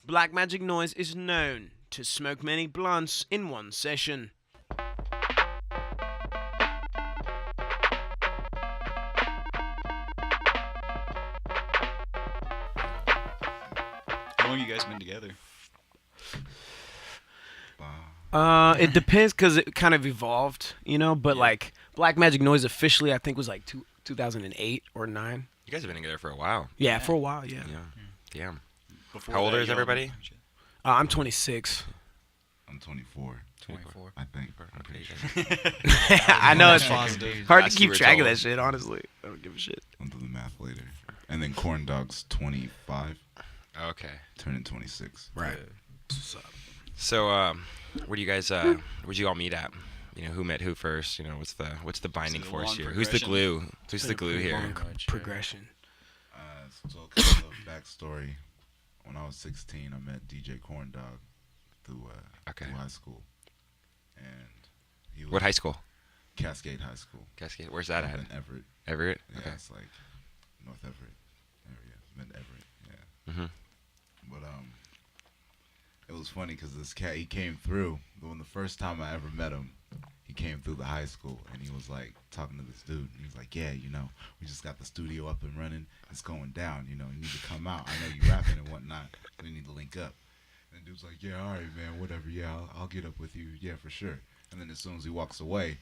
Black Magic Noize is known to smoke many blunts in one session. How long you guys been together? It depends because it kind of evolved, but like Black Magic Noize officially, I think was like 2008 or 9. You guys have been together for a while. Yeah, for a while, yeah. Damn. Before How old that, is y'all- everybody? I'm 26. I'm 24. 24. I think. I'm pretty sure. I know it's Positive. hard to Last you keep were track of told. that shit, honestly. I don't give a shit. I'll do the math later. And then Corn Dog's 25, Okay. turning 26. Right. So, where do you guys? Where'd you all meet at? Who met who first? What's the binding a force long here? Who's the progression. glue? Who's the glue here? Long progression. So kind of backstory. When I was 16, I met DJ Corn Dog through high school. And he was What high school? Cascade High School. Cascade. Where's that at? In Everett. Everett. Yeah, Okay. it's like North Everett area. Mid Everett, yeah. Mhm. But it was funny because this cat, he came through. When the first time I ever met him, he came through the high school and he was like talking to this dude. And he was like, yeah, we just got the studio up and running. It's going down, you need to come out. I know you rapping and whatnot. We need to link up. And the dude's like, yeah, all right, man, whatever. Yeah, I'll get up with you. Yeah, for sure. And then as soon as he walks away,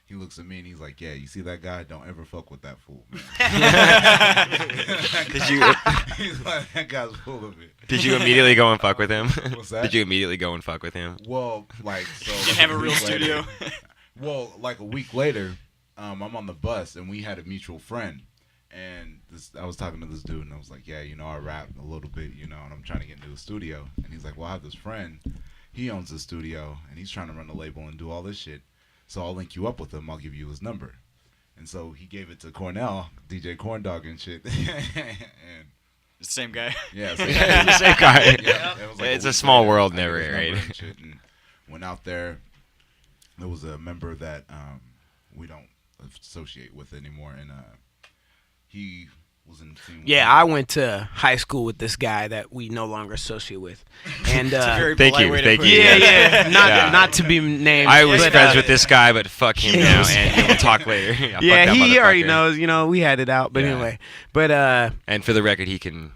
he looks at me and he's like, yeah, you see that guy? Don't ever fuck with that fool, man. Did you He's like, that guy's full of it. Did you immediately go and fuck with him? What's that? Did you immediately go and fuck with him? Well, like, so. You didn't have a real week later- studio. Well, like a week later, I'm on the bus and we had a mutual friend. And I was talking to this dude and I was like, yeah, I rap a little bit, and I'm trying to get into a studio. And he's like, well, I have this friend. He owns a studio and he's trying to run a label and do all this shit. So I'll link you up with him. I'll give you his number. And so he gave it to Cornell, DJ Corn Dog and shit. And It's the same guy. yeah, so It's the same guy. yeah, it was like It's a week small later, world, I gave never, his number right? and shit, and went out there. There was a member that we don't associate with anymore, and he was in the team. Yeah, I went to high school with this guy that we no longer associate with. And It's a very Thank polite you, way to thank put you. it. yeah. Yeah. Not to be named. I was but, friends with this guy, but fuck him now, and we'll talk later. Yeah, fuck Yeah, that he already motherfucker. knows, we had it out. But Yeah. anyway. But And for the record, he can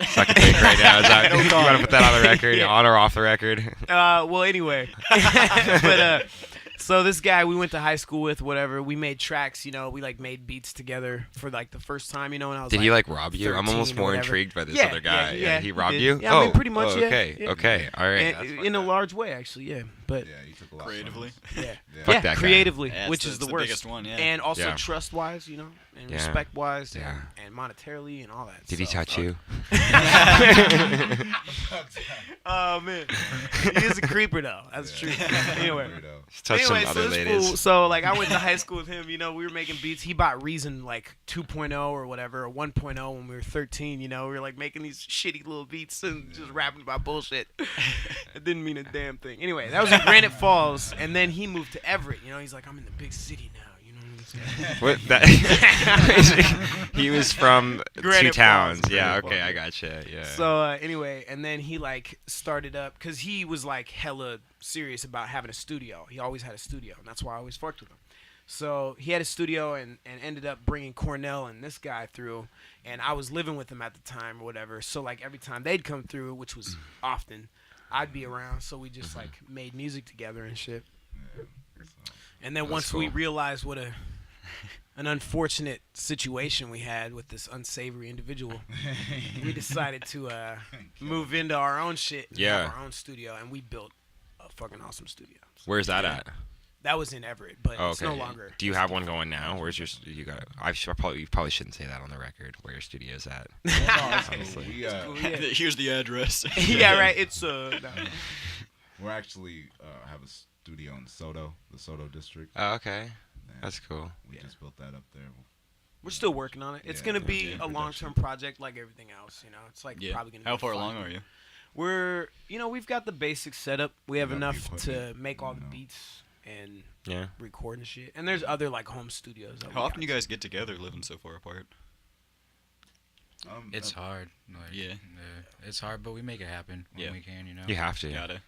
suck a dick right now. Is that, No you want to comment. put that on the record, Yeah. on or off the record? well, anyway. But so this guy we went to high school with, whatever. We made tracks, we like made beats together for like the first time, and I was Did like, he like rob you? I'm 13 almost or more whatever. intrigued by this Yeah, other guy. yeah, He he robbed did. you? Yeah, I mean, pretty much, yeah, Okay, yeah. okay, all right. And, in a large way, actually, yeah. But Yeah, he took a lot Creatively. From us. yeah, Yeah. Fuck yeah, that guy. creatively, Yeah, which it's is the the worst. biggest one, yeah. And also Yeah. trust-wise, and Yeah. respect-wise, Yeah. and monetarily, and all that. Did he So, touch fuck. you? Oh man, he is a creeper though. That's true. Anyway. Weirdo. Touch some Anyway, other so this ladies. fool, so like I went to high school with him, we were making beats. He bought Reason like 2.0 or whatever, or 1.0 when we were 13, we were like making these shitty little beats and just rapping about bullshit. It didn't mean a damn thing. Anyway, that was in Granite Falls, and then he moved to Everett. He's like, I'm in the big city now. You know what I'm saying? What, that, he was from Granite two towns. Falls. Yeah, Granite okay, Falls. I gotcha. Yeah. So anyway, and then he like started up because he was like hella serious about having a studio. He always had a studio, and that's why I always fucked with him. So he had a studio and ended up bringing Cornell and this guy through, and I was living with him at the time or whatever. So like every time they'd come through, which was often, I'd be around. So we just like made music together and shit. Yeah, so. And then That's once we cool. realized what an unfortunate situation we had with this unsavory individual, we decided to move into our own shit, and Yeah. have our own studio, and we built a fucking awesome studio. Where's that at? That was in Everett, but Oh, it's okay. no longer. Do you have one going now? Where's your? You got? You probably shouldn't say that on the record. Where your studio's at? Honestly, we, Cool, yeah. Here's the address. Yeah, right. It's no. we're actually have a studio in Soto, the Soto district. Oh, okay, And that's cool. we just built that up there. We're still working on it. It's Yeah, gonna yeah, be yeah, a production. long-term project like everything else. It's like Yeah. probably gonna. How be far 5 along are you? We're, we've got the basics set up. We have got the enough to equipment, make all the you know. beats and Yeah. record and shit. And there's other like home studios. that we How often got. you guys get together living so far apart? It's hard. Like, Yeah. it's hard, but we make it happen when Yeah. we can, you know. You have to. Gotta.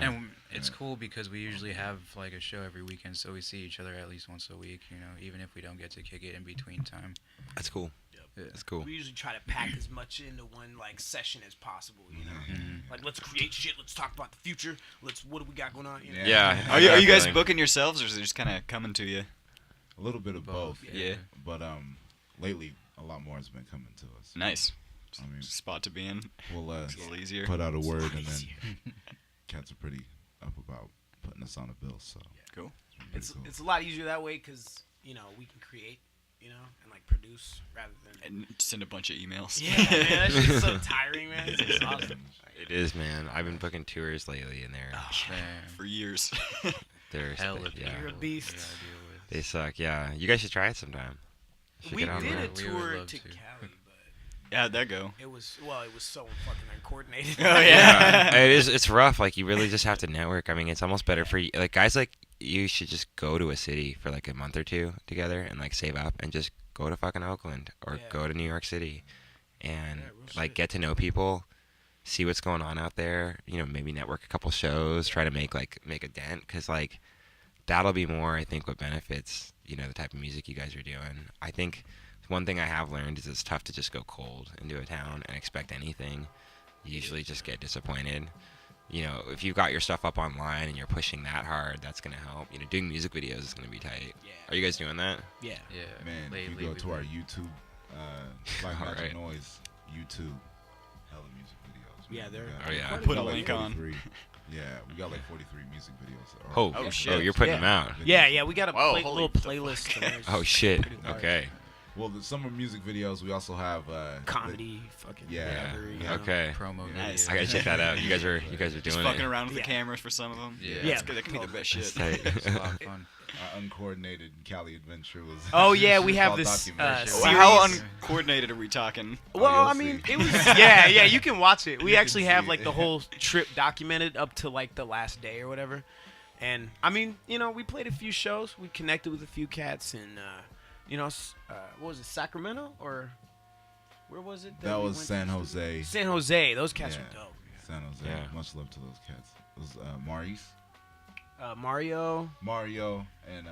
And it's cool because we usually have like a show every weekend, so we see each other at least once a week, you know, even if we don't get to kick it in between time. That's cool. Yeah. That's cool. We usually try to pack as much into one like session as possible. You know, Mhm. like let's create shit. Let's talk about the future. What do we got going on? You know? Yeah. Are you guys booking yourselves, or is it just kind of coming to you? A little bit of both. Yeah. But lately a lot more has been coming to us. Nice. I mean, Spot to be in. we'll It's a little easier. put out a word, and then cats are pretty up about putting us on a bill. So Cool. It's cool. it's a lot easier that way because you know we can create, you know, and like produce rather than. And send a bunch of emails. Yeah, man, that shit's so tiring, man. It's just awesome. It is, man. I've been booking tours lately, and Man, For years. they're hell of yeah, You're a people beast. we gotta deal with. they suck. Yeah, you guys should try it sometime. Should We get on did there. a We would tour love to to. Cali, but How'd that go? it was so fucking uncoordinated. Oh, Yeah, it is. It's rough. Like you really just have to network. I mean, it's almost better for you. Like guys, like you should just go to a city for like a month or two together and like save up and just go to fucking Oakland or Yeah. go to New York City, and Yeah, real like shit. get to know people, see what's going on out there. You know, maybe network a couple shows, try to make a dent, cause like that'll be more. I think what benefits the type of music you guys are doing. I think one thing I have learned is it's tough to just go cold into a town and expect anything. You usually just get disappointed. You know, if you've got your stuff up online and you're pushing that hard, that's gonna help. You know, doing music videos is gonna be tight. Yeah. Are you guys doing that? Yeah. Yeah, Man, if lately you go we've to our been- YouTube, like All Magic right. Noise YouTube, hella music videos. man. Yeah, they're. Oh, yeah. quite Put We a got link like on. 43 Yeah, we got like 43 music videos. Oh, Oh, oh, shit. you're putting Yeah. them out. Yeah, we got a Whoa, holy little the playlist. fuck. and there's Oh shit. pretty large. Okay. Well, the summer music videos, we also have Comedy, fucking Yeah, whatever. you yeah. know? Okay. promo Nice. videos. I gotta check that out. You guys are Just doing fucking it. around with Yeah. the cameras for some of them. Yeah. Yeah. That could be the best That's shit. tight. It's a lot of fun. Our uncoordinated Cali adventure was. Oh, yeah, we it's have all this, documented. series. How Serious. uncoordinated are we talking? Well, you'll I mean, see. it was. Yeah, you can watch it. We You can actually have see like it. the whole trip documented up to like the last day or whatever. And I mean, we played a few shows. We connected with a few cats in, what was it, Sacramento or where was it? That we was went San to? Jose. San Jose. Those cats Yeah. were dope. San Jose. Yeah. Much love to those cats. It was Mario. Mario, and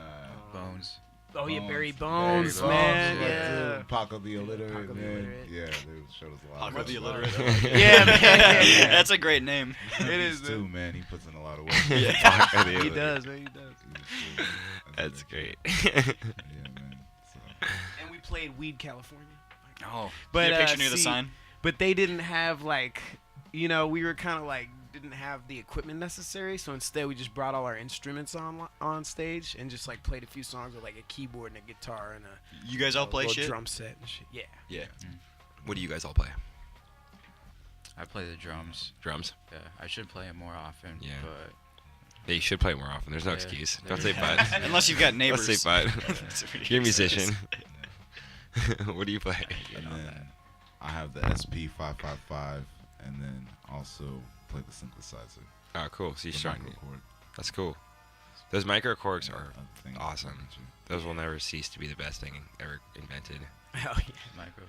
Bones. Oh yeah, Bones. Barry Bones, Barry man. Bones, Yeah. Paco the illiterate, Paco the man. illiterate. Yeah, they showed us a lot. Paco of the love. illiterate. Yeah, man. Yeah. That's a great name. It is, He's too, man. He puts in a lot of work. Fuck, He does, man. He does. He was cool. That's great. Yeah, man. So, And we played Weed, California. Oh, But, your picture near the see, sign. But they didn't have like, we were kind of like didn't have the equipment necessary, so instead we just brought all our instruments on stage and just like played a few songs with like a keyboard and a guitar and a You guys all play little shit. drum set and shit. Yeah. Yeah. What do you guys all play? I play the drums. Drums. Yeah, I should play it more often. Yeah. But Yeah, you should play more often. There's no Yeah, excuse. there Don't say is. but. Unless you've got neighbors. Let's say but. That's what You're a he says. musician. What do you play? and then I have the SP555, and then also play the synthesizer. Oh, cool. So you The strong. microchord. That's cool. Those micro corks Yeah, are other things awesome. of that nature. Those will never cease to be the best thing ever invented. Hell yeah. micro.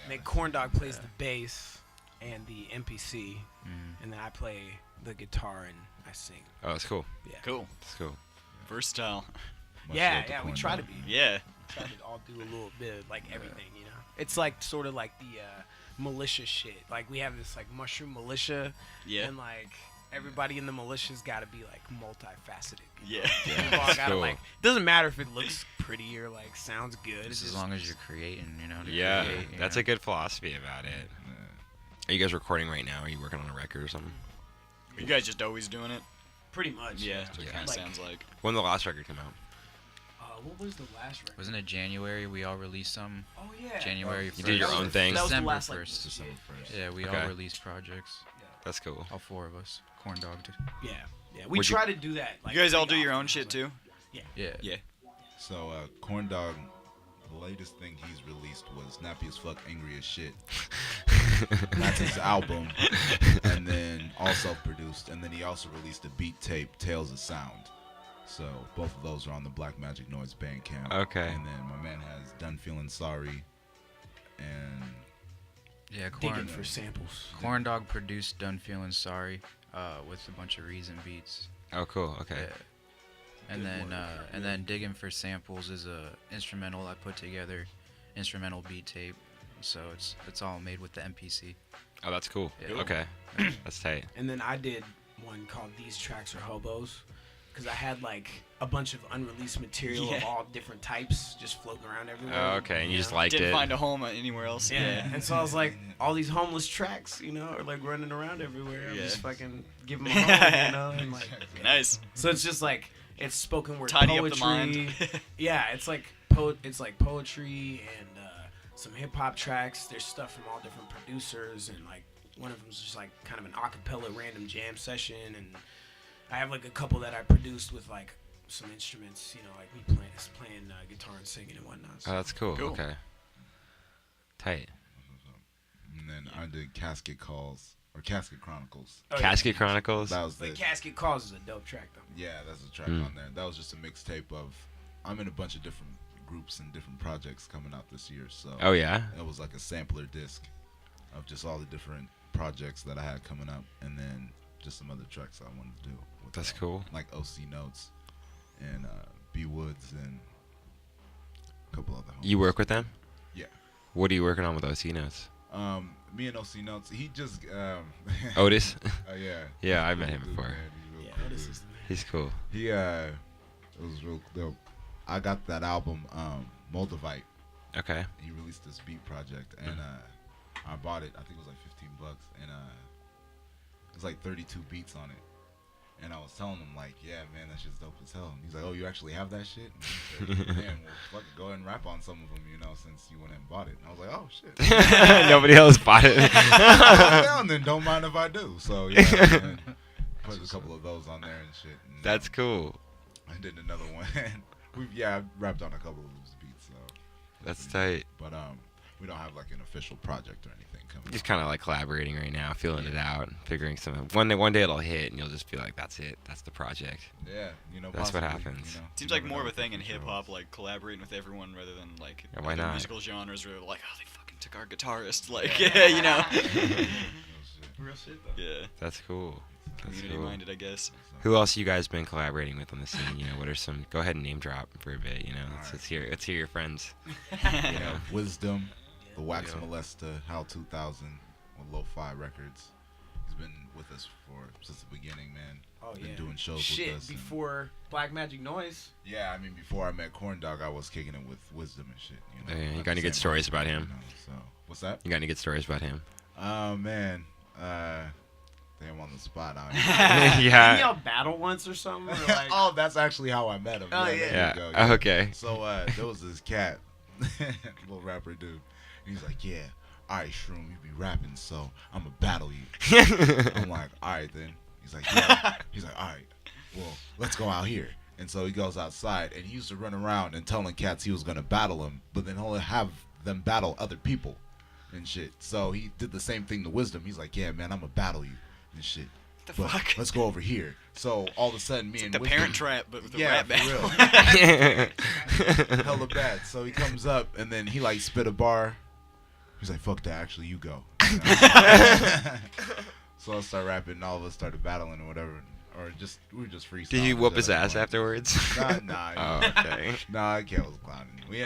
And then Corn Dog plays the bass and the MPC, Mm. and then I play the guitar and I sing. Oh, that's cool. Yeah. Cool. That's cool. Versatile. Much Yeah, love to yeah. We Corn try to Dog. be. Yeah. Try to all do a little bit of like everything, It's like sort of like the militia shit. Like we have this like mushroom militia, Yeah. and like everybody in the militia's got to be like multifaceted. Yeah. People all gotta Cool. like. Doesn't matter if it looks pretty or like sounds good. It's Just as just long as you're creating, to Yeah, create, that's a good philosophy about it. Yeah. Are you guys recording right now? Are you working on a record or something? You guys just always doing it? pretty much. Yeah. That's what it Yeah. kind of Like- sounds like. When the last record came out? What was the last record? Wasn't it January? We all released some. Oh yeah. January. You did your 1st. own thing? That was the December last, like, 1st. December 1st. Yeah, we Okay. all released projects. That's cool. All four of us. Corn Dog did. Yeah. Yeah. We Would you- try to do that. Like, You guys all do pretty your often. own shit too? Yeah. Yeah. So, Corn Dog, the latest thing he's released was Nappy as Fuck, Angry as Shit. That's his album. And then all self-produced. And then he also released a beat tape, Tales of Sound. So both of those are on the Black Magic Noize Bandcamp. Okay. And then my man has Done Feeling Sorry and Yeah, digging for samples. Corn Dog produced "Done Feeling Sorry" with a bunch of Reason beats. Oh, cool. Okay. Yeah. And Good then work. and then "Digging for Samples" is a instrumental I put together, instrumental beat tape. So it's all made with the MPC. Oh, that's cool. Yeah. Okay. That's tight. And then I did one called "These Tracks Are Hobos," because I had like a bunch of unreleased material of Yeah. all different types just floating around everywhere. Oh, okay. And you just know? liked Didn't it. find a home anywhere else. Yeah. And so I was like, all these homeless tracks, you know, are like running around everywhere. I'm Yeah. just fucking give them a home, you know, and like. Nice. So it's just like it's spoken word Tidy poetry. up the mind. Yeah, it's like poetry and some hip hop tracks. There's stuff from all different producers, and like one of them's just like kind of an acapella random jam session, and I have like a couple that I produced with like some instruments, you know, like me playing guitar and singing and whatnot. Oh, So. that's cool. Cool. Okay. Tight. And then I did Casket Calls or Casket Chronicles. Oh, yeah. Casket Chronicles. That was the But Casket Calls is a dope track though. yeah, that's a track Mm. on there. That was just a mixtape of I'm in a bunch of different groups and different projects coming out this year. So Oh yeah. it was like a sampler disc of just all the different projects that I had coming up, and then just some other tracks I wanted to do. With, That's cool. Like OC Notes and B Woods and a couple other. You homies. work with them? Yeah. What are you working on with OC Notes? Me and OC Notes. He just Otis. yeah. Yeah, I met He's him a good before. man. He's a real Yeah, cool Otis dude. is the man. He's cool. He it was real dope. I got that album Moldavite. Okay. He released this beat project, and I bought it. I think it was like $15, and it was like 32 beats on it. And I was telling him like, yeah, man, that shit's dope as hell. And he's like, oh, you actually have that shit? And he said, man, well, fuck it, go ahead and rap on some of them, you know, since you went and bought it. And I was like, oh shit. Nobody else bought it. Down then, don't mind if I do. So yeah, man, put a couple of those on there and shit. And, That's cool. I did another one. I rapped on a couple of those beats. So That's tight. but we don't have like an official project or anything coming. Just up. kind of like collaborating right now, feeling it out, figuring some. One day it'll hit, and you'll just be like, "That's it. That's the project." Yeah, you know. That's what possibly, happens. You know, Seems you like never more of know a thing in what the hip future hop, holds. like collaborating with everyone rather than like Yeah, why other not? musical genres where like, oh, they fucking took our guitarist, like, yeah, you know. Real shit. Real shit though. Yeah, That's cool. That's community cool. minded, I guess. Who else you guys been collaborating with on the scene? You know, what are some? Go ahead and name drop for a bit. You know, let's hear your friends. You know, Wisdom, the Wax Yeah. Molester, Hal 2000, with Lo-Fi Records. He's been with us since the beginning, man. Oh Been yeah. doing shows Shit, with us. and- before Black Magic Noise. Yeah, I mean, before I met Corn Dog, I was kicking it with Wisdom and shit. You know, Oh, yeah, you at got any the good same stories hospital, about him? you know, so what's that? you got any good stories about him? Oh man, damn, on the spot. Didn't Yeah. y'all battle once or something? Or like, Oh, that's actually how I met him. Oh, there yeah. you Yeah. go, Oh, okay. So there was this cat, little rapper dude. And he's like, yeah, all right, Shroom, you be rapping, so I'm gonna battle you. I'm like, all right then. He's like, yeah. He's like, all right, well, let's go out here. And so he goes outside, and he used to run around and telling cats he was gonna battle him, but then he'll have them battle other people and shit. So he did the same thing to Wisdom. He's like, yeah, man, I'm gonna battle you and shit. The But fuck? let's go over here. So all of a sudden, me It's like and the Wisdom, Parent Trap, but with the yeah, rap for battle. real. Hella bad. So he comes up and then he like spit a bar. He's like, "Fuck that! Actually, you go." So I start rapping, and all of us started battling or whatever, or just we were just freestyling. Did you whoop his at that ass point. afterwards? Nah. Oh, okay. Nah, that cat was clowning. He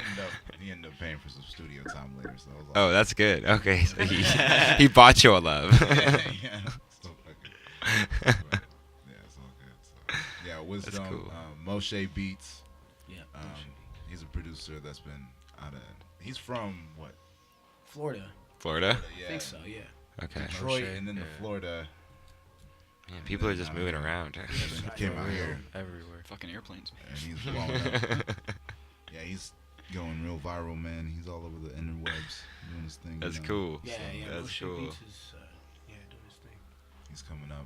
ended up paying for some studio time later. So I was like, Oh, that's good. Okay, so he bought you a love. yeah. So fucking, but, yeah, it's all good. So, yeah, Wisdom, cool. Moshe Beats. yeah, He's a producer that's been out of. He's from what? Florida. Florida. Yeah, I think so. Yeah. Okay. Detroit, Moshe, and then yeah. the Florida. Man, people are just moving around. And then he came out here, Everywhere. Fucking airplanes. and he's blowing up. Yeah, he's going real viral, man. He's all over the interwebs doing his thing. That's you know. cool. Yeah, So, yeah. That's Moshe cool. Beats is, yeah, doing his thing. He's coming up.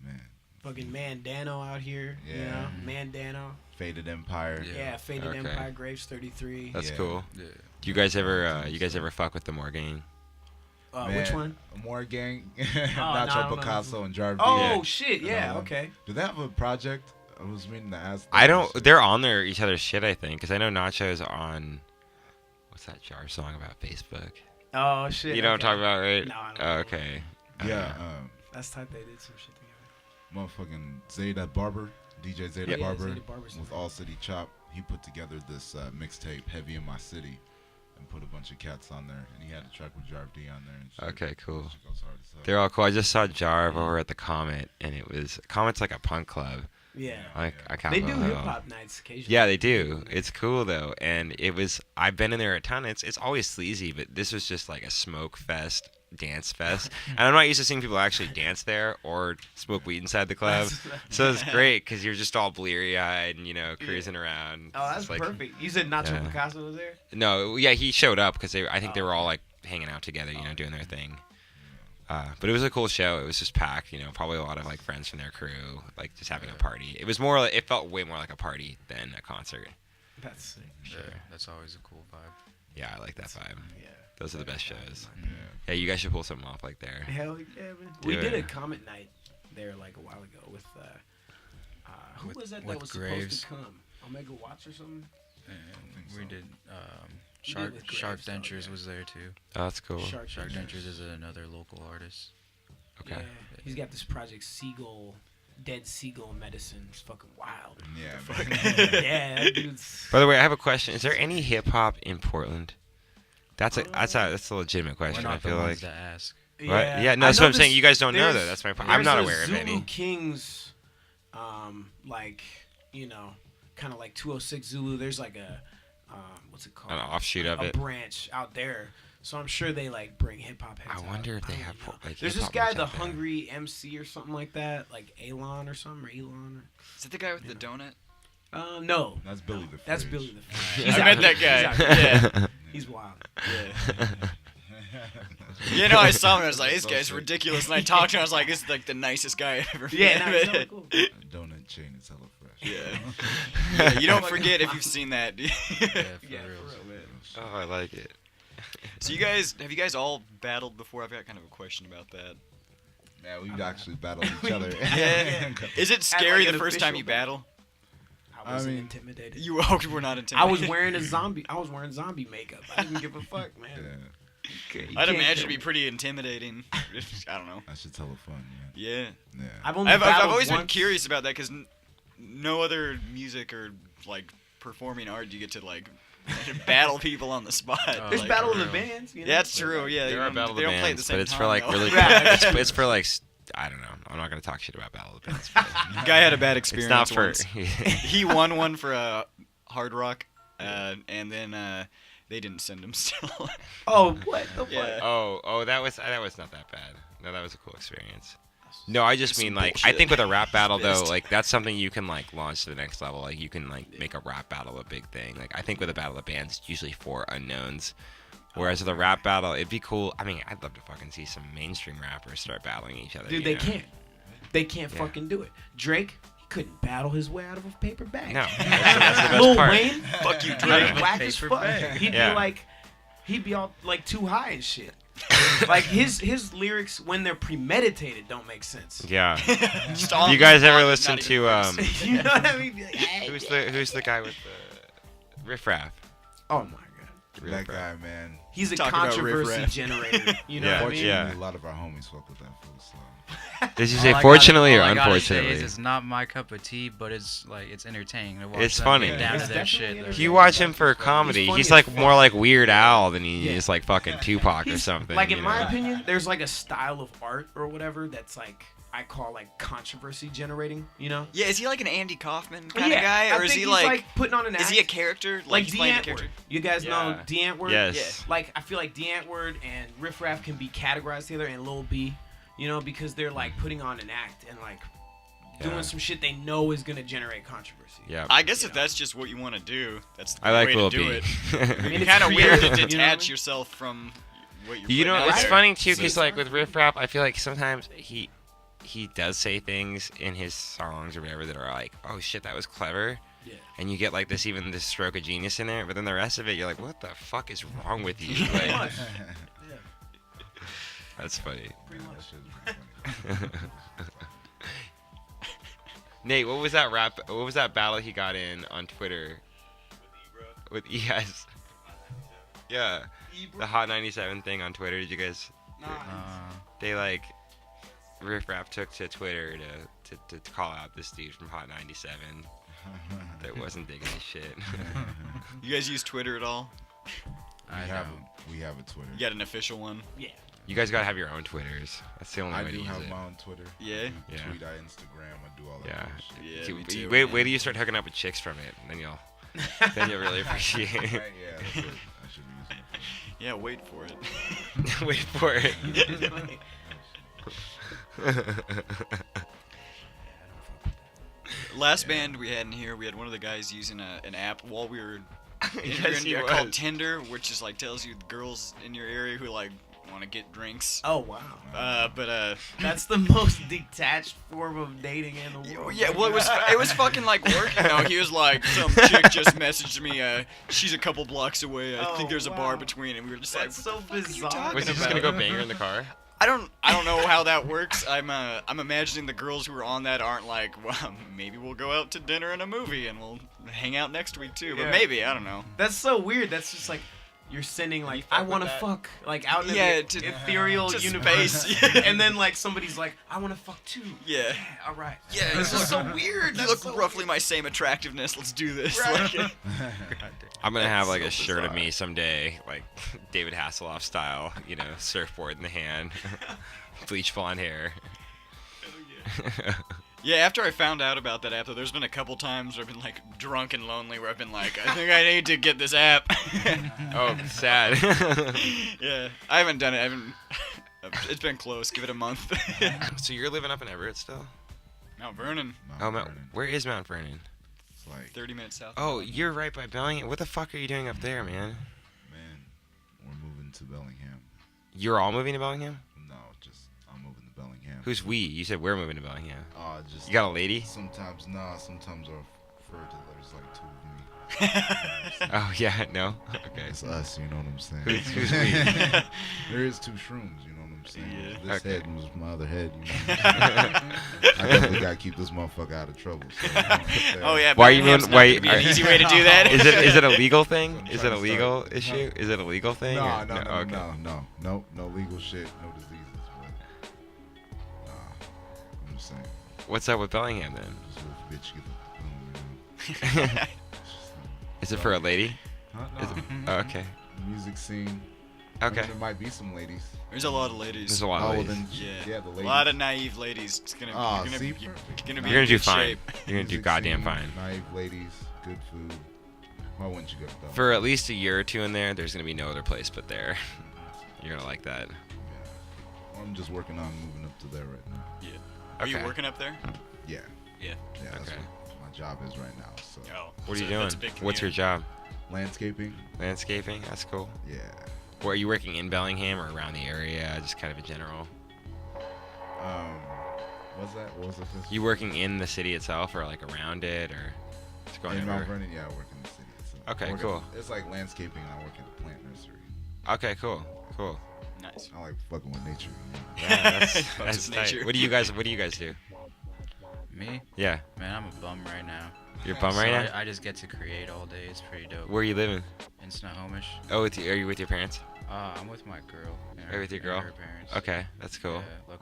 Man, Fucking Mandano out here. You Yeah. know, Mandano. Faded Empire. Yeah. Yeah, Faded Okay. Empire, Graves 33. That's Yeah. cool. Yeah. Do you guys ever fuck with the More Gang? Which one? More Gang. I Nacho don't know. Picasso and Jarvis. Oh Yeah. shit! And Yeah. all them. Okay. Do they have a project? I was meaning to ask. I them don't. shit. They're on their each other's shit. I think because I know Nacho's on. What's that Jar song about Facebook? Oh shit. You know what I'm talking about, right? No, I don't Oh, know. okay. Yeah, That's tight. They did some shit together. motherfucking Zeta Barber, DJ Zeta Yeah, Barber, Zeta Barber's with in All City Chop. He put together this mixtape, Heavy in My City, and put a bunch of cats on there. And he had a track with Jarv D on there. And shit. Okay, cool. That shit goes hard as hell. They're all cool. I just saw Jarv over at the Comet, and it was Comet's like a punk club. Yeah. Like I They can't do hip hop nights occasionally. Yeah, they do. It's cool though, and it was. I've been in there a ton. It's always sleazy, but this was just like a smoke fest, dance fest, and I'm not used to seeing people actually dance there or smoke weed inside the club. So it's great because you're just all bleary-eyed and cruising around. Oh, that's It's like, perfect. You said Nacho Yeah. Picasso was there? No, yeah, he showed up because I think they Oh, were all okay. like hanging out together, doing their thing. But it was a cool show. It was just packed, probably a lot of like friends from their crew, like just having a party. It was more, it felt way more like a party than a concert. That's sick. Yeah, that's always a cool vibe. Yeah, I like that vibe. Yeah. Those are the best shows. Yeah. Yeah, you guys should pull something off like there. Hell yeah, man. Do We did it. a comment night there like a while ago with who With- was that with was Graves. supposed to come? Omega Watts or something? And think we so. did We Shark did with Shark Graves, though, Dentures yeah. was there too. Oh, that's cool. Shark Shark Dentures. Dentures is another local artist. Okay. Yeah. He's got this project Seagull, Dead Seagull Medicine. It's fucking wild. Yeah. Yeah, that dude's. By the way, I have a question. Is there any hip hop in Portland? That's a legitimate We're question. not I feel the like. ones to ask. What? Yeah, no, that's I what know I'm saying. this- You guys don't know there's- that. That's my point. I'm not there's a aware of Zulu any. Kings, like kind of like 206 Zulu. There's like a what's it called? An offshoot of a it. branch out there. So I'm sure they like bring hip hop heads. I wonder if out. they don't have really know. like There's this hip-hop guy, merch the out there. Hungry MC or something like that, like Elon or something, or Elon. Is it the guy with the donut? No, That's Billy the that's Fridge. Billy the Fridge. I He's met out that here. guy. He's out here. Yeah. He's wild. I saw him and I was like, this So guy's sick. ridiculous. And I talked to him, I was like, this is like the nicest guy I've ever Yeah, met. nah, he's hella cool. A donut chain is hella fresh. Yeah. You don't forget if you've seen that. Yeah, for Yeah, real. for real, man. Oh, I like it. So have you guys all battled before? I've got kind of a question about that. Yeah, we've actually battled each other. Yeah. Is it scary like the an first time official you battle? I wasn't mean, intimidated. You were not intimidated. I was wearing zombie makeup. I didn't give a fuck, man. Yeah, You I'd can't imagine kill it'd be me. pretty intimidating. I don't know. that shit's hella fun. Yeah. Yeah. I've only I've battled always been once. curious about that because no other music or like performing art do you get to like battle people on the spot. Oh, There's like, battle for of the real. bands. You know? Yeah, that's true. Yeah, There they are don't- battle they of don't play at the bands, same but it's for time, like though. really. Right. it's for like. I don't know. I'm not gonna talk shit about battle of the bands. but Guy had a bad It's experience. not for. once. He won one for hard rock, and then they didn't send him still. Oh, what the Yeah. fuck? Oh, that was not that bad. No, that was a cool experience. No, I just Some mean like I bullshit. think with a rap battle though, Pissed. like that's something you can like launch to the next level. Like you can like make a rap battle a big thing. Like I think with a battle of bands, it's usually for unknowns. Whereas with a rap battle, it'd be cool. I mean, I'd love to fucking see some mainstream rappers start battling each other. Dude, you they know? can't. They can't Yeah. fucking do it. Drake, he couldn't battle his way out of a paper bag. No, that's the best Lil part. Wayne, Fuck you, like Drake. whack as Paper fuck. bag. He'd Yeah. be all like too high and shit. Like his lyrics when they're premeditated don't make sense. Yeah. Just all You guys ever not listen even to friends. You know what I mean? Be like, "Hey, who's the guy with the riff raff? oh my god. That guy, man. He's a Talk about controversy riff-raff. generator. You know Yeah, what I mean? yeah. A lot of our homies fuck with that fool. So Did you All say I gotta- fortunately or all I gotta say unfortunately? is it's not my cup of tea, but it's like it's entertaining to watch. It's them funny. get down It's to their definitely shit. If you watch him for comedy, funny he's as like fuck. more like Weird Al than he Yeah. is like fucking Tupac or He's- something. Like you in my know? opinion, there's like a style of art or whatever that's like I call like controversy generating. You know? Yeah, is he like an Andy Kaufman kind Yeah, of guy, I or is think he he's, like? putting on an Is act? he a character? like he's playing a Antwoord? character. You guys know Yeah. D Antwoord? Yes. Like I feel like D Antwoord and Riff Raff can be categorized together, and Lil B, you know, because they're like putting on an act and like Yeah. doing some shit they know is gonna generate controversy. Yeah. I guess if that's just what you want to do, that's the I like way Lil to do B. it. I mean, It's it's kind of weird to creative, you detach know what I mean? yourself from what you're. You know, putting out it's there. funny too, So because it's like fun. with Riff Raff, I feel like sometimes he does say things in his songs or whatever that are like, oh shit, that was clever. Yeah. And you get like this stroke of genius in there, but then the rest of it, you're like, what the fuck is wrong with you? Pretty Like, much. Yeah. that's funny. Pretty that much. shit's pretty funny. Nate, what was that battle he got in on Twitter? With yes. Yeah, the Hot 97 thing on Twitter. Did you guys? They like Riff Raff took to Twitter to call out this dude from Hot 97 that wasn't digging his shit. You guys use Twitter at all? We have a Twitter. You got an official one? Yeah. You guys gotta have your own Twitters. That's the only I way to do use have it. my own Twitter. Yeah? Yeah. Tweet, I Instagram, I do all that Yeah. bullshit. Yeah, See, me too, wait man. till you start hooking up with chicks from it, and then you'll really appreciate it. Right, yeah, that's it. I should be using it. Yeah, wait for it. Wait for it. Last band we had in here, we had one of the guys using an app while we were Yes, he called was. Tinder, which is like tells you the girls in your area who like want to get drinks. Oh wow. But That's the most detached form of dating in the world. yeah, well, it was fucking like working though. He was like, some chick just messaged me. She's a couple blocks away. I think there's a bar wow. between, and we were just That's like, so what the fuck are you bizarre. talking Was he just about? gonna go bang her in the car? I don't know how that works. I'm imagining the girls who are on that aren't like, well, maybe we'll go out to dinner and a movie and we'll hang out next week too. But Yeah. maybe, I don't know. That's so weird. That's just like you're sending like fuck I want to with that? fuck like out in Yeah, the to- ethereal to universe, space. and then like somebody's like I want to fuck too. Yeah. All right. Yeah, This you is so look- weird. You That's look so roughly weird. my same attractiveness. Let's do this. Right. Like, I'm gonna have like so a shirt of bizarre. me someday, like David Hasselhoff style, surfboard in the hand, bleach blonde hair. yeah, after I found out about that app, though, there's been a couple times where I've been like drunk and lonely, where I've been like, I think I need to get this app. Oh, sad. Yeah, I haven't done it. I haven't. It's been close. Give it a month. So you're living up in Everett still? Mount Vernon, Where is Mount Vernon? It's like, 30 minutes south. Oh, you're right by Bellingham. What the fuck are you doing up there, man? man, we're moving to Bellingham. You're all moving to Bellingham? No, just I'm moving to Bellingham. Who's we? You said we're moving to Bellingham. Just You got a lady? Sometimes, sometimes I refer to there's like two of me. Oh yeah, no. Okay. It's us, you know what I'm saying? Who's we? There is two shrooms, you know what I'm saying? Yeah. This Okay. head was my other head, you know. I definitely gotta keep this motherfucker out of trouble. So I'm gonna put that- Oh yeah, Why you Bellingham's mean- not why- gonna be an are- easy way to do that. Is it a legal thing? I'm Is it trying a to legal start- issue? Is it a legal thing? No, or- no, okay. no legal shit, no diseases, but I'm just saying, What's up with Bellingham then? this little bitch get the boom, you know. Is it for a lady? Huh? Is No. it, oh, okay. Music scene. Okay. There might be some ladies. There's a lot of ladies. There's a lot of Oh, ladies. then Yeah, the a ladies. lot of naive ladies. It's gonna, Ah, you're gonna, see, you're perfect. gonna be You're in gonna do good fine. shape. You're gonna do Music goddamn scene, fine. Naive ladies, good food. Why wouldn't you go to Bellingham? For at least a year or two in there, there's gonna be no other place but there. You're gonna like that. Yeah. I'm just working on moving up to there right now. Yeah. Are you Okay. working up there? Yeah. Yeah. Yeah, that's Okay. what my job is right now. So Oh. What are so you doing? that's a big What's your commute. job? landscaping. Landscaping. That's cool. Yeah. Where are you working in Bellingham or around the area? Just kind of in general. What's that? What was the first? You working in the city itself or like around it or just going in Mount over? Vernon? Yeah, I work in the city. So Okay, I work cool. It's like landscaping, and I work at the plant nursery. Okay, cool. Cool. Nice. I like fucking with nature. You know? Yeah, that's, Fucks that's with tight. nature. What do you guys do? Me? Yeah. Man, I'm a bum right now. You're bummed So right now? I just get to create all day. It's pretty dope. Where are you living? In Snohomish. Oh, are you with your parents? I'm with my girl. And You're with your and girl? her parents. Okay, that's cool. Yeah,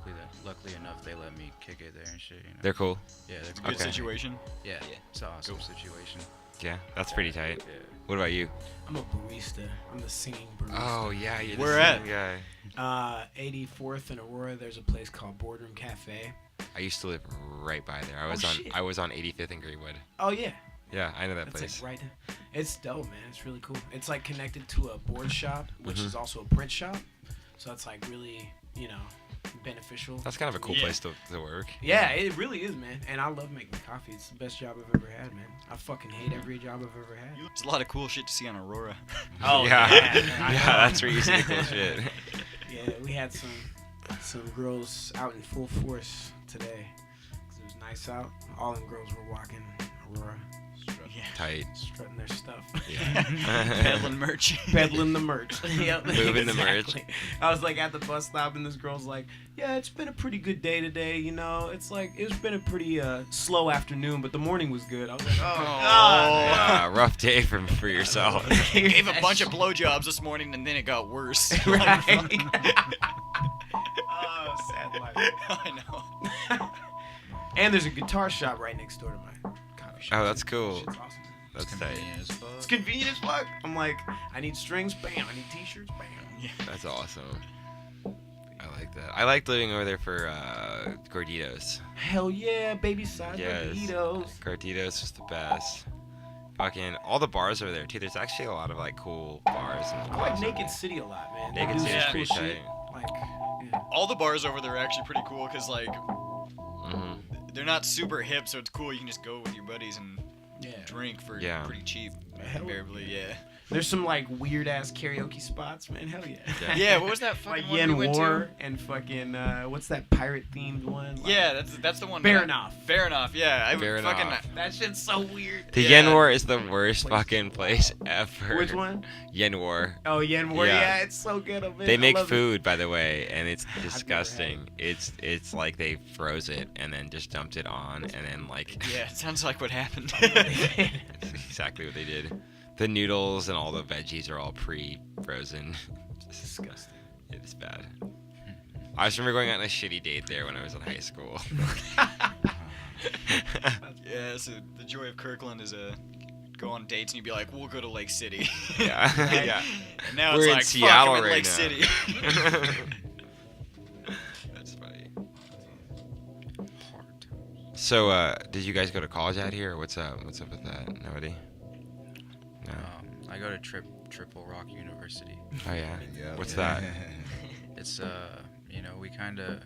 luckily enough, they let me kick it there and shit. You know? They're cool. Yeah, they're Good Okay. situation. Yeah, Yeah. it's an awesome Cool. situation. Yeah, that's pretty tight. Yeah. What about you? I'm a barista. I'm the singing barista. Oh yeah, you're the Where same at? guy. 84th and Aurora. There's a place called Boardroom Cafe. I used to live right by there. Oh, shit. I was on 85th and Greenwood. Oh yeah, Yeah, I know that that's place. like right there. It's dope, man. It's really cool. It's like connected to a board shop, which Mhm. is also a print shop. So it's like really, beneficial. That's kind of a cool Yeah. place to work. Yeah, it really is, man. And I love making coffee. It's the best job I've ever had, man. I fucking hate every job I've ever had. There's a lot of cool shit to see on Aurora. Oh, yeah, I yeah, know. that's where you see the cool shit. Yeah, we had some girls out in full force today. 'Cause it was nice out. All them girls were walking Aurora. Yeah. Tight. strutting their stuff. Yeah. Peddling merch. Peddling the merch. Yep, Moving the merch. exactly. I was like at the bus stop, and this girl's like, "Yeah, it's been a pretty good day today. You know, it's been a pretty slow afternoon, but the morning was good." I was like, "Oh, God." Yeah, rough day for yourself. Gave a bunch of blowjobs this morning, and then it got worse. Right. Oh, sad life. I know. And there's a guitar shop right next door to my coffee shop. Oh, that's cool. Shit's awesome. That's tight. Convenient as fuck. It's convenient as fuck. I'm like, I need strings, bam. I need t-shirts, bam. Yeah. That's awesome. I like that. I liked living over there for Gorditos. Hell yeah, baby side Yes. burritos. Gorditos was the best. Fucking all the bars over there too. There's actually a lot of like cool bars. And I like clubs. Naked City a lot, man. Naked They do City's some pretty cool tight. shit. Like, yeah. All the bars over there are actually pretty cool because like Mhm. they're not super hip, so it's cool. You can just go with your buddies and Yeah. drink for Yeah. pretty cheap. Hell Invariably, yeah. There's some like weird ass karaoke spots, man. Hell yeah. Yeah. Yeah, what was that Like fucking one Yen we went War to? and fucking what's that pirate themed one? Like, Yeah, that's the one. Fair enough. Fair enough. Yeah, I Fair fucking. enough. That shit's so weird. The Yeah. Yen War is the worst fucking place ever. Which one? Yen War. Oh, Yen War. Yeah. Yeah, it's so good. Man. They I make love it. food, by the way, and it's never had disgusting. It's like they froze it and then just dumped it on, and then like Yeah, it sounds like what happened. that's exactly what they did. The noodles and all the veggies are all pre-frozen. It's disgusting. It's bad. I just remember going on a shitty date there when I was in high school. Yeah, so the joy of Kirkland is go on dates and you'd be like, we'll go to Lake City. Yeah, yeah. And now We're in it's like, Seattle fuck, I'm in right Lake now. City. That's funny. So, did you guys go to college out here? What's up? What's up with that? Nobody? No. I go to Triple Rock University. Oh yeah. Yeah. What's that? It's you know, we kind of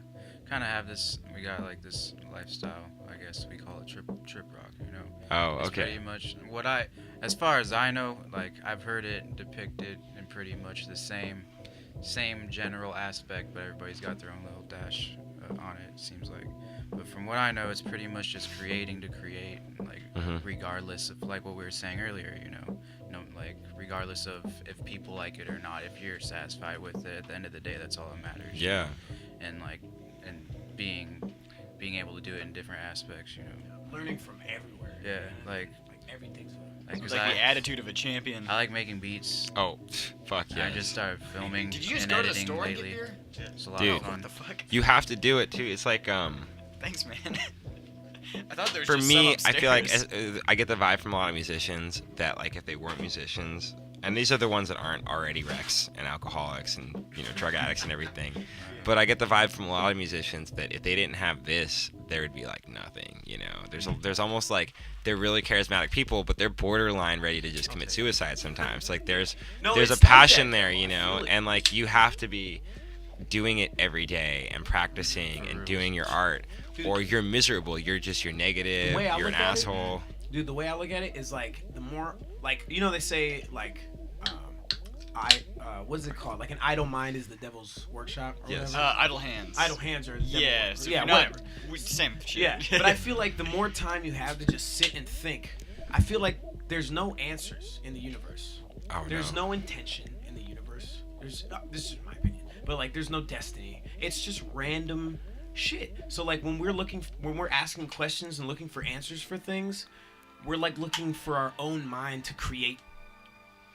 have this. We got like this lifestyle. I guess we call it trip rock. You know. Oh, It's okay. pretty much what as far as I know, like I've heard it depicted in pretty much the same general aspect, but everybody's got their own little dash on it. It seems like. But from what I know, it's pretty much just creating to create, like Mhm. regardless of like what we were saying earlier. You know, no, like regardless of if people like it or not, if you're satisfied with it, at the end of the day, that's all that matters. Yeah. And like, and being able to do it in different aspects. You know. Learning from everywhere. Yeah, man. like everything's. like, 'cause It's like the attitude of a champion. I like making beats. Oh, fuck yeah. I just started filming Did you just and go to the editing store lately. and get beer? It's a lot Dude. of fun. What the fuck? You have to do it too. It's like Thanks, man. I thought there was for just me, some I feel like upstairs. I get the vibe from a lot of musicians that like if they weren't musicians, and these are the ones that aren't already wrecks and alcoholics and drug addicts and everything, but I get the vibe from a lot of musicians that if they didn't have this, there would be like nothing. There's almost like they're really charismatic people, but they're borderline ready to just commit suicide sometimes. Like there's a it's like passion that. there, I feel it. and like you have to be doing it every day and practicing and doing your art. Dude. Or you're miserable. You're negative. The way I You're an look at it- asshole. Dude, the way I look at it is like the more like they say like what's it called? Like an idle mind is the devil's workshop or Yes. whatever. Idle hands. Idle hands are the devil's Yeah, work- so yeah, you're not, whatever. same shit. Yeah, but I feel like the more time you have to just sit and think, I feel like there's no answers in the universe. Oh, There's no intention in the universe. There's this is my opinion, but like there's no destiny. It's just random shit. So like when we're asking questions and looking for answers for things, we're like looking for our own mind to create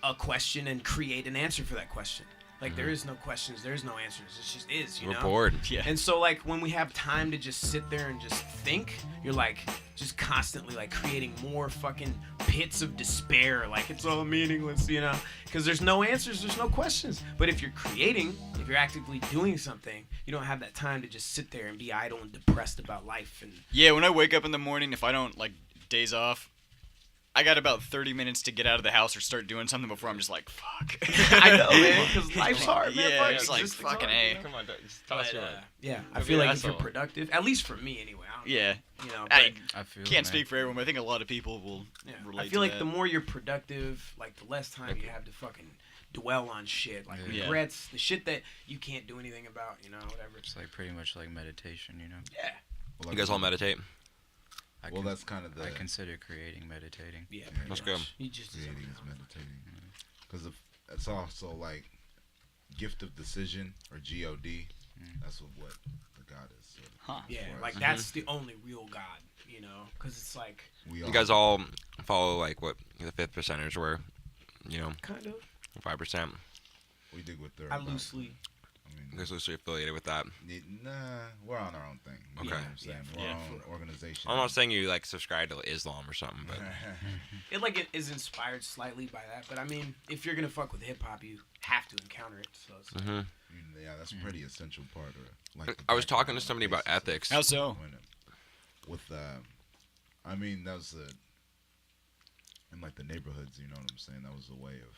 a question and create an answer for that question. Like there is no questions, there is no answers. It just is, you We're know. bored. Yeah. And so like when we have time to just sit there and just think, you're like just constantly like creating more fucking pits of despair. Like it's all meaningless, you know? Because there's no answers, there's no questions. But if you're creating, if you're actively doing something, you don't have that time to just sit there and be idle and depressed about life. And Yeah, when I wake up in the morning, if I don't like days off, I got about 30 minutes to get out of the house or start doing something before I'm just like, fuck. I know, man, because life's hard, man. Yeah, Fuck, it's like existing's fucking hard, A. you know? Come on, just But, yeah, I Don't feel be an like if you're asshole. productive, at least for me anyway. I don't know, Yeah. you know, I but, I feel can't man. speak for everyone, but I think a lot of people will yeah, relate I feel to like that. the more you're productive, like the less time you have to fucking dwell on shit, like Yeah. regrets, the shit that you can't do anything about, you know, whatever. It's like pretty much like meditation, you know. Yeah. You guys all meditate? Well, that's kind of the I consider creating meditating. Yeah, Yeah. pretty That's much. good. You just creating is meditating. Because it's also like gift of decision or God. That's what the God is. So Huh. yeah, for us. like that's the only real God, you know, because it's like we You guys all follow like what the fifth percenters were, you know, kind of. 5%. we dig what they're I about. loosely. I mean, You guys loosely affiliated with that. nah, we're on our own thing. You know Okay. what I'm saying? Yeah, We're yeah. our own organization. I'm not saying you like subscribe to Islam or something, but It is inspired slightly by that, but I mean, if you're gonna fuck with hip hop, you have to encounter it. So it's like, Mhm. Yeah, that's a pretty essential part of like. the I was talking to background somebody about basis of ethics. How so? With I mean, that was in like the neighborhoods. You know what I'm saying? That was a way of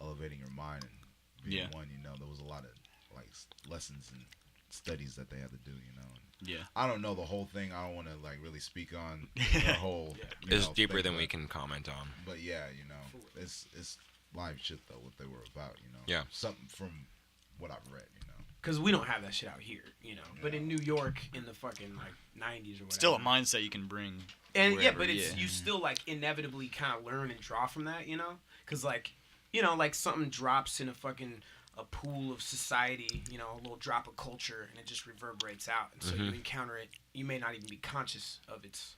elevating your mind and being Yeah. one. You know, there was a lot of like lessons and studies that they had to do. You know. And Yeah. I don't know the whole thing. I don't want to like really speak on the whole. you It's know, deeper thing, than but- we can comment on. But yeah, you know, it's live shit though. What they were about. You know. Yeah. Something from what I've read. You know. because we don't have that shit out here, you know. But in New York, in the fucking like '90s or whatever, Still a mindset you can bring. And yeah, wherever, but it's yeah. you still like inevitably kind of learn and draw from that, you know? Because like, you know, like something drops in a pool of society, you know, a little drop of culture, and it just reverberates out. And so you encounter it, you may not even be conscious of its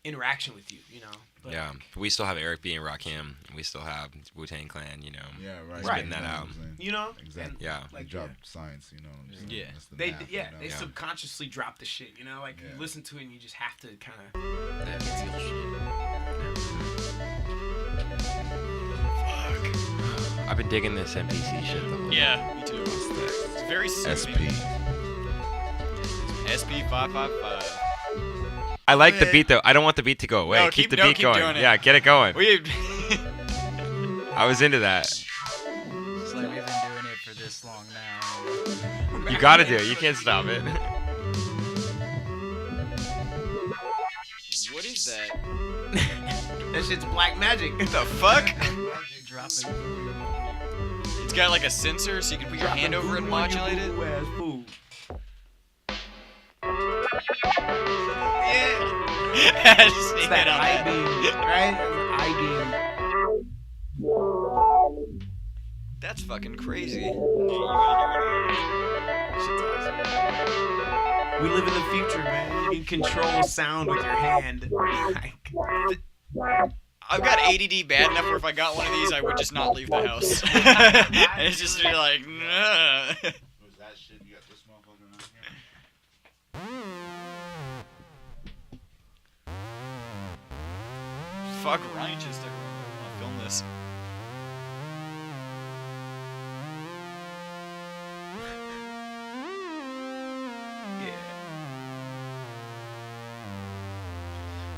interaction with you, you know? But Yeah, like, we still have Eric B and Rakim. We still have Wu-Tang Clan. You know. Yeah. Right. Right. Spitting that You know out. what I'm saying? you know? Exactly. And, Yeah. Like Like, drop yeah. science, you know what I'm saying? Yeah. That's the They math, yeah, you know? they Yeah. subconsciously drop the shit, you know? Like Yeah. you listen to it and you just have to kind of That feel shit. I've been digging this NPC shit the whole Yeah, me too. It's very SP. soothing. SP555. I like the beat though. I don't want the beat to go away. No, keep the no, beat keep going. doing it. Yeah, get it going. We. I was into that. It's like we've been doing it for this long now. You gotta do it. You can't stop it. What is that? that shit's black magic. What the fuck? Dropping. It's got like a sensor, so you can put your hand over it and modulate it. Yeah. Just It's hit that on I that. beam, right? That's the I beam. That's fucking crazy. Shit's awesome. We live in the future, man. You can control sound with your hand. Like, I've got ADD bad enough where if I got one of these, I would just not leave the house. And it's just be like, nah. Was that shit? You got this motherfucker on here? Fuck, Ryan just took I want to film this. yeah.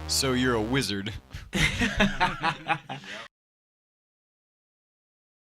So you're a wizard.